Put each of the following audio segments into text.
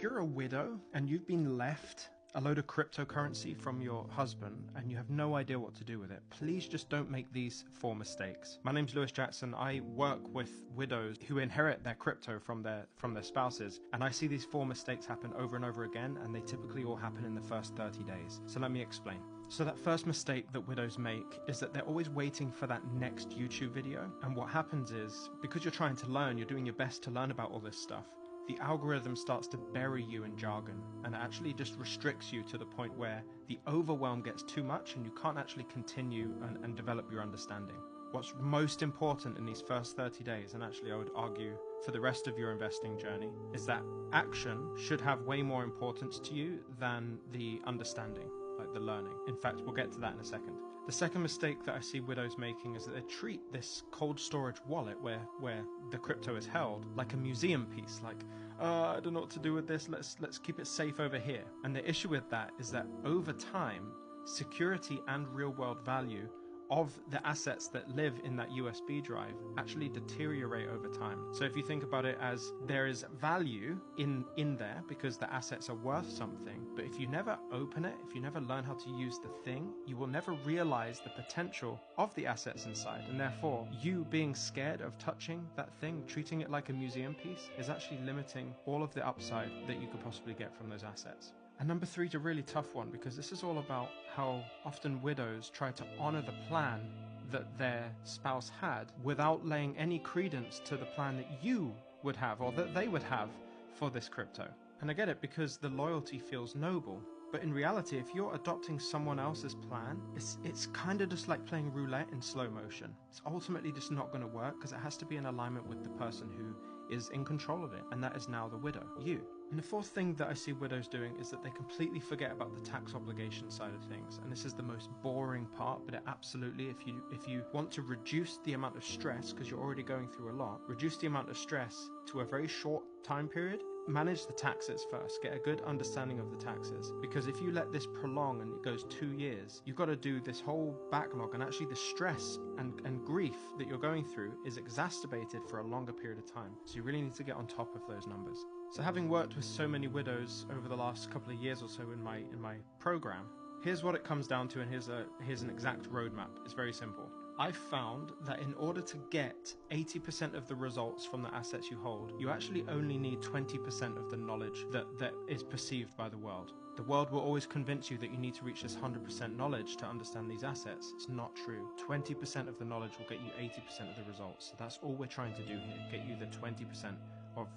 If you're a widow and you've been left a load of cryptocurrency from your husband and you have no idea what to do with it, please just don't make these 4 mistakes. My name's Lewis Jackson. I work with widows who inherit their crypto from their spouses, and I see these 4 mistakes happen over and over again, and they typically all happen in the first 30 days. So let me explain. So that first mistake that widows make is that they're always waiting for that next YouTube video. And what happens is, because you're trying to learn, you're doing your best to learn about all this stuff, the algorithm starts to bury you in jargon and actually just restricts you to the point where the overwhelm gets too much and you can't actually continue and develop your understanding. What's most important in these first 30 days, and actually I would argue for the rest of your investing journey, is that action should have way more importance to you than the understanding, like the learning. In fact, we'll get to that in a second. The second mistake that I see widows making is that they treat this cold storage wallet where the crypto is held like a museum piece, like, I don't know what to do with this, let's keep it safe over here. And the issue with that is that over time, security and real world value of the assets that live in that USB drive actually deteriorate over time. So if you think about it as there is value in there because the assets are worth something, but if you never open it, if you never learn how to use the thing, you will never realize the potential of the assets inside. And therefore, you being scared of touching that thing, treating it like a museum piece, is actually limiting all of the upside that you could possibly get from those assets. And number 3 is a really tough one, because this is all about how often widows try to honor the plan that their spouse had without laying any credence to the plan that you would have or that they would have for this crypto. And I get it, because the loyalty feels noble. But in reality, if you're adopting someone else's plan, it's kind of just like playing roulette in slow motion. It's ultimately just not going to work, because it has to be in alignment with the person who is in control of it, and that is now the widow, you. And the fourth thing that I see widows doing is that they completely forget about the tax obligation side of things. And this is the most boring part, but it absolutely, if you want to reduce the amount of stress, because you're already going through a lot, reduce the amount of stress to a very short time period, manage the taxes first, get a good understanding of the taxes. Because if you let this prolong and it goes 2 years, you've got to do this whole backlog, and actually the stress and grief that you're going through is exacerbated for a longer period of time. So you really need to get on top of those numbers. So having worked with so many widows over the last couple of years or so in my program, here's what it comes down to, and here's an exact roadmap. It's very simple. I've found that in order to get 80% of the results from the assets you hold, you actually only need 20% of the knowledge that is perceived by the world. The world will always convince you that you need to reach this 100% knowledge to understand these assets. It's not true. 20% of the knowledge will get you 80% of the results. So that's all we're trying to do here, get you that 20% of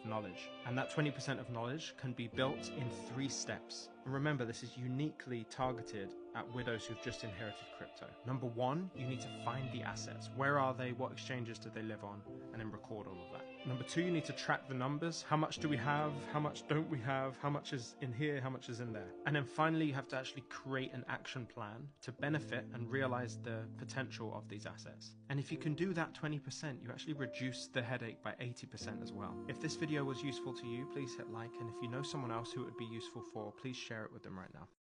knowledge. And that 20% of knowledge can be built in 3 steps. And remember, this is uniquely targeted at widows who've just inherited crypto. Number 1, you need to find the assets. Where are they? What exchanges do they live on? And then record all of that. Number 2, you need to track the numbers. How much do we have? How much don't we have? How much is in here? How much is in there? And then finally, you have to actually create an action plan to benefit and realize the potential of these assets. And if you can do that 20%, you actually reduce the headache by 80% as well. If this video was useful to you, please hit like. And if you know someone else who it would be useful for, please share it with them right now.